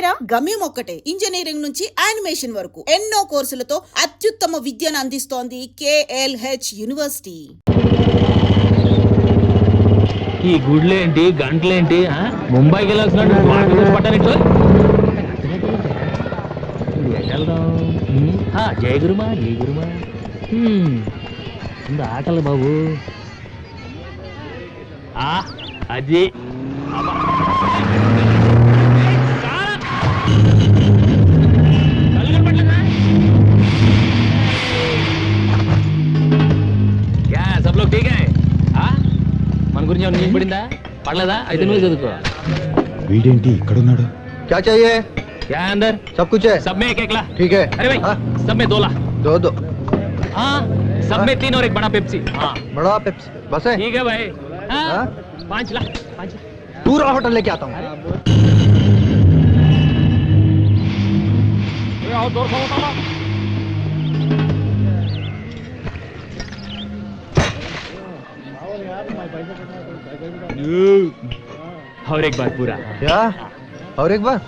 పేరా? గమ్యం ఒక్కటే, ఇంజనీరింగ్ నుంచి యానిమేషన్ వరకు ఎన్నో కోర్సులతో అత్యుత్తమ విద్యను అందిస్తోంది KLH యూనివర్సిటీ. ఈ గుడ్లేంటి గంటలేంటి ముంబైకి వెళ్ళాల్సిన పట్టానిట్లు జయ గురుమా ఆటలు బాబు అది सब लोग ठीक है మన గురించి ఏమైనా నీకు పడిందా పడలేదా అయితే నువ్వు చదువుకో వీడేంటి ఇక్కడ ఉన్నాడు क्या चाहिए क्या है अंदर सब कुछ है सब में एक ला ठीक है अरे भाई सब में 2 ला दो हाँ सब में 3 और एक बड़ा पेप्सी हाँ बड़ा पेप्सी बस है ठीक है भाई 5 ला पूरा होटल लेके आता हूँ और एक बार पूरा क्या और एक बार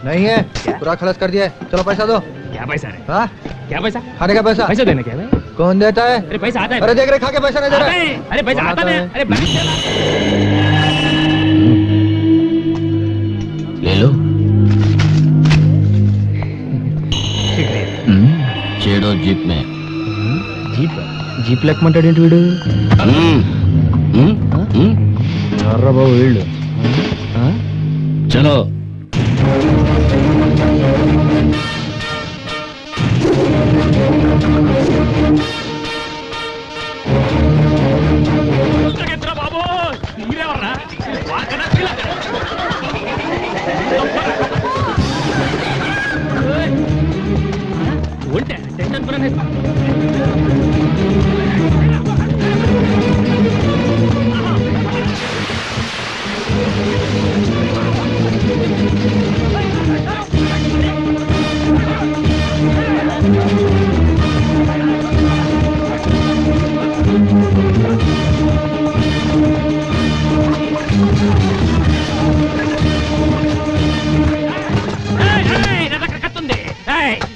नहीं है पूरा खलास कर दिया है चलो पैसा दो क्या पैसा रे हाँ क्या पैसा खाने का पैसा पैसा देना क्या भाई कौन देता है अरे पैसा आता है अरे देख रहे खा के पैसा नहीं दे रहा अरे पैसा आता है अरे ले लो चेड़ो जीप में జీప్ లెక్కమంటాడేంటి వీడు ఎర్ర బాబు వీళ్ళు चलो బాబు మీరెవర్రా ఉంటే టెన్షన్ కూడా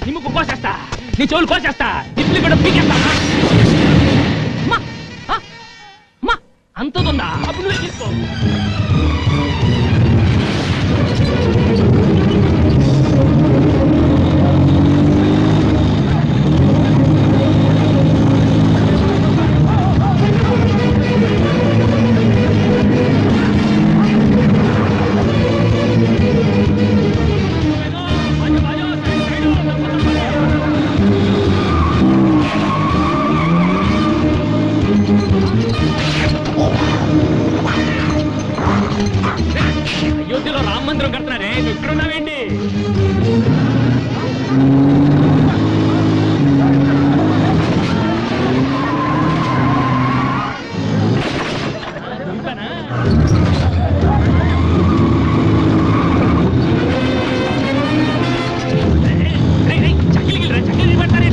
నిమ్ముకు కోసేస్తా నీ చెవులు కోసేస్తా దిప్పులు కూడా పీకేస్తా అంతుందా అప్పుడు నువ్వే తీసుకో అయోధ్యలో రామ మందిరం కడుతున్నారే ఎక్కడున్నావేంటి చక్కలు పడతారే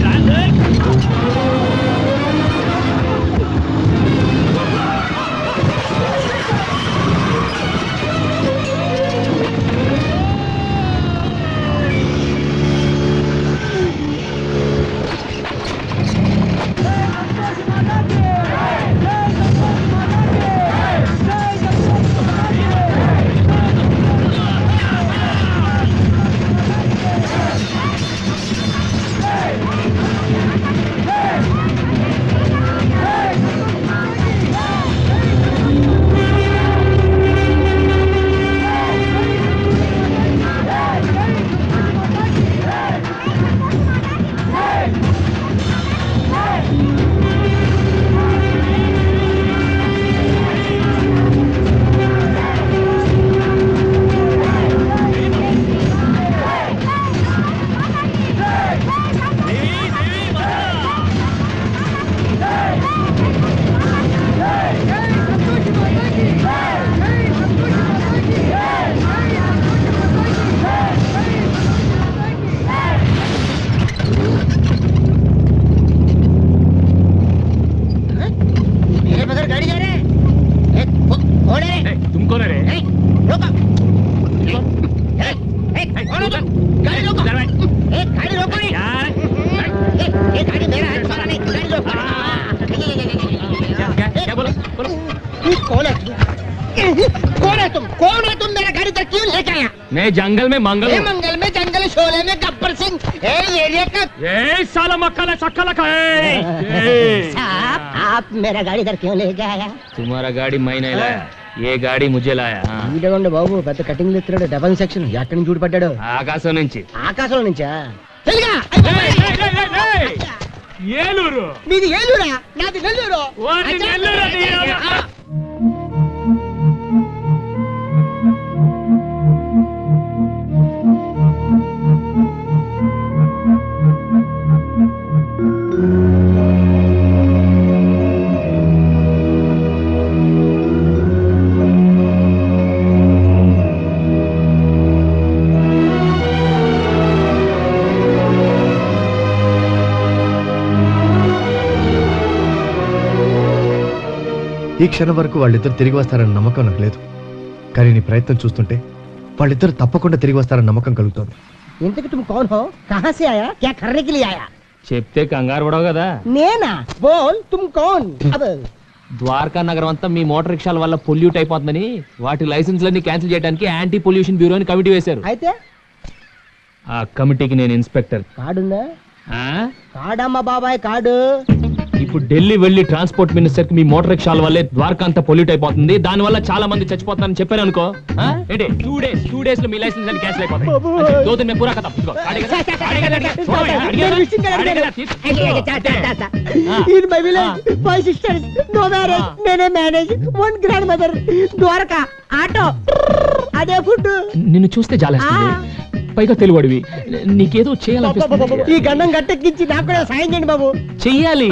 कौन है तुम? कौन है तुम? कौन है तुम? मेरा गाड़ी तक क्यों लेके आया? मैं जंगल में मंगल ये हूँ। मंगल में जंगल शोले में गब्बर सिंह एरिया का ए साला मक्खला चक्खला का साहब, आप मेरा गाड़ी इधर क्यों लेके आया? तुम्हारा गाड़ी मैं नहीं लाया, ये गाड़ी मुझे लाया. వీడేవండి బాబు పెద్ద కటింగ్ ఎత్తున్నాడు డబల్ సెక్షన్ ఎక్కడి నుంచి చూడబడ్డాడు ఆకాశం నుంచి. ఆకాశంలో నుంచా తెలుగా ఏలూరు. మీది ఏలూరా నాది నెల్లూరు వాడిని నెల్లూరు అది. ఈ క్షణం వరకు వాళ్ళిద్దరు తిరిగి వస్తారన్న నమ్మకం నాకు లేదు, కానీ నీ ప్రయత్నం చూస్తుంటే వాళ్ళిద్దరు తప్పకుండా తిరిగి వస్తారన్న నమ్మకం కలుగుతోంది. ఇంతకు तुम कौन हो कहां से आया क्या करने के लिए आया? చెప్తే కంగారు పడవు కదా. నేనా बोल तुम कौन? अब ద్వారకా నగరం అంతా మీ మోటార్ రిక్షాల వల్ల పొల్యూట్ అయిపోతుందని వాటి లైసెన్స్లన్నీ క్యాన్సిల్ చేయడానికి యాంటీ పొల్యూషన్ బ్యూరో అని కమిటీ వేశారు. అయితే ఆ కమిటీకి నేను ఇన్స్పెక్టర్. కాడుందా? ఆ? కాడమ్మ బాబాయ్ కాడు. ఇప్పుడు ఢిల్లీ వెళ్లి ట్రాన్స్పోర్ట్ మినిస్టర్ కి మీ మోటార్ రిక్షాల వల్లే ద్వారకా అంతా పొల్యూట్ అయిపోతుంది, దాని వల్ల చాలా మంది చచ్చిపోతారని చెప్పారు అనుకో. ఏంటి 2 days లో మీ లైసెన్స్ అన్ని క్యాన్సిల్ అయిపోతాయి. 2 दिन में पूरा खत्म. इधर गाड़ी का छोड़ो यार, In my village, 5 sisters, no marriage, నేనే manage, 1 grand mother, Dwarka, auto, అదే ఫుడ్. నిన్ను చూస్తే జాలేస్తుంది, పైగా తెలుగుడివి, నీకేదో చేయాలనిపిస్తుంది. ఈ గండం గట్టెక్కించి నాకు కూడా సాయం చేయండి బాబు. చెయ్యాలి,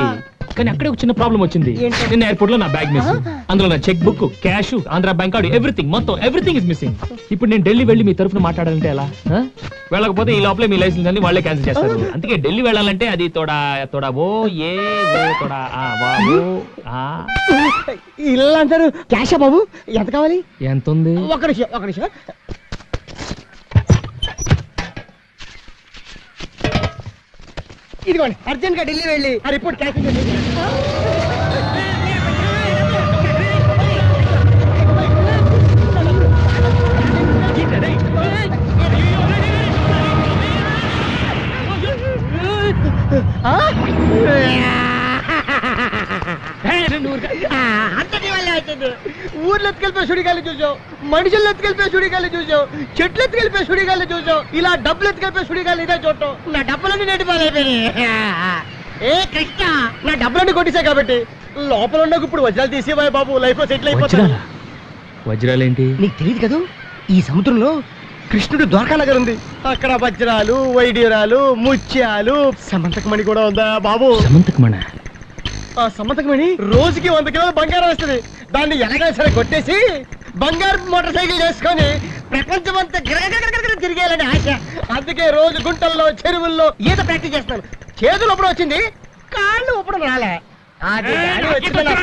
కానీ అక్కడే ఒక చిన్న ప్రాబ్లం వచ్చింది. నిన్న ఎయిర్పోర్ట్ లో నా బ్యాగ్ మిస్, అందులో నా cheque book, cash, Andhra bank card, everything, మొత్తం ఎవ్రీథింగ్ ఇస్ మిస్సింగ్. ఇప్పుడు నేను ఢిల్లీ వెళ్ళి మీ తరఫున మాట్లాడాలంటే ఎలా? వెళ్ళకపోతే ఈ లోపలే మీ లైసెన్స్ అన్ని వాళ్ళే క్యాన్సిల్ చేస్తారు. అందుకే ఢిల్లీ వెళ్ళాలంటే అది తోడా ఓ ఏ ఓ తోడా ఆ వా ఓ ఆ. ఇల్లు అంటారు క్యాషా బాబు? ఎంత కావాలి? ఎంత ఉంది? ఒక నిమిషం. ఇదిగోండి, అర్జెంట్ గా ఢిల్లీ వెళ్ళి ఆ రిపోర్ట్ క్యాన్సిల్ చేయండి. అంతటి వల్లే అవుతుంది. ఊర్లో ఎత్తుకెళ్ళిపోయి సుడిగాలి చూసావు, మనుషులు ఎత్తుకెళ్ళిపోయి సుడిగాలి చూసావు, చెట్లు ఎత్తుకెళ్ళిపోయి సుడిగాలి చూసావు, ఇలా డబ్బులు ఎత్తుకెళ్ళిపోయి సుడిగాలి ఇదే చూడటం. నా డబ్బులన్నీ నెట్టిపోయినాయి. ఏ కృష్ణ, నా డబ్బులన్నీ కొట్టేశాయి కాబట్టి లోపల ఉన్న ఇప్పుడు వజ్రాలు తీసేవాయి బాబు, లైఫ్ లో సెటిల్ అయిపోతాయి. వజ్రాలేంటి? నీకు తెలియదు కదా, ఈ సముద్రంలో కృష్ణుడు ద్వారకా నగర్ ఉంది, అక్కడ వజ్రాలు, వైడ్యూరాలు, ముత్యాలు, సమంతకమణి కూడా ఉందా బాబు? సమంతకమణి? ఆ సమంతకమణి రోజుకి 100 కిలోల బంగారం వస్తుంది. దాన్ని ఎలాగైనా సరే కొట్టేసి బంగారు మోటార్ సైకిల్ చేసుకొని ప్రపంచం అంతా గిరగిర తిరిగేయాలని ఆశ. అందుకే రోజు గుంటల్లో, చెరువుల్లో ఈత ప్రాక్టీస్ చేస్తున్నాను. చేతులు ఒప్పుడు వచ్చింది, కాళ్ళు ఒప్పుడు రాలే. అది గాలి వచ్చింది.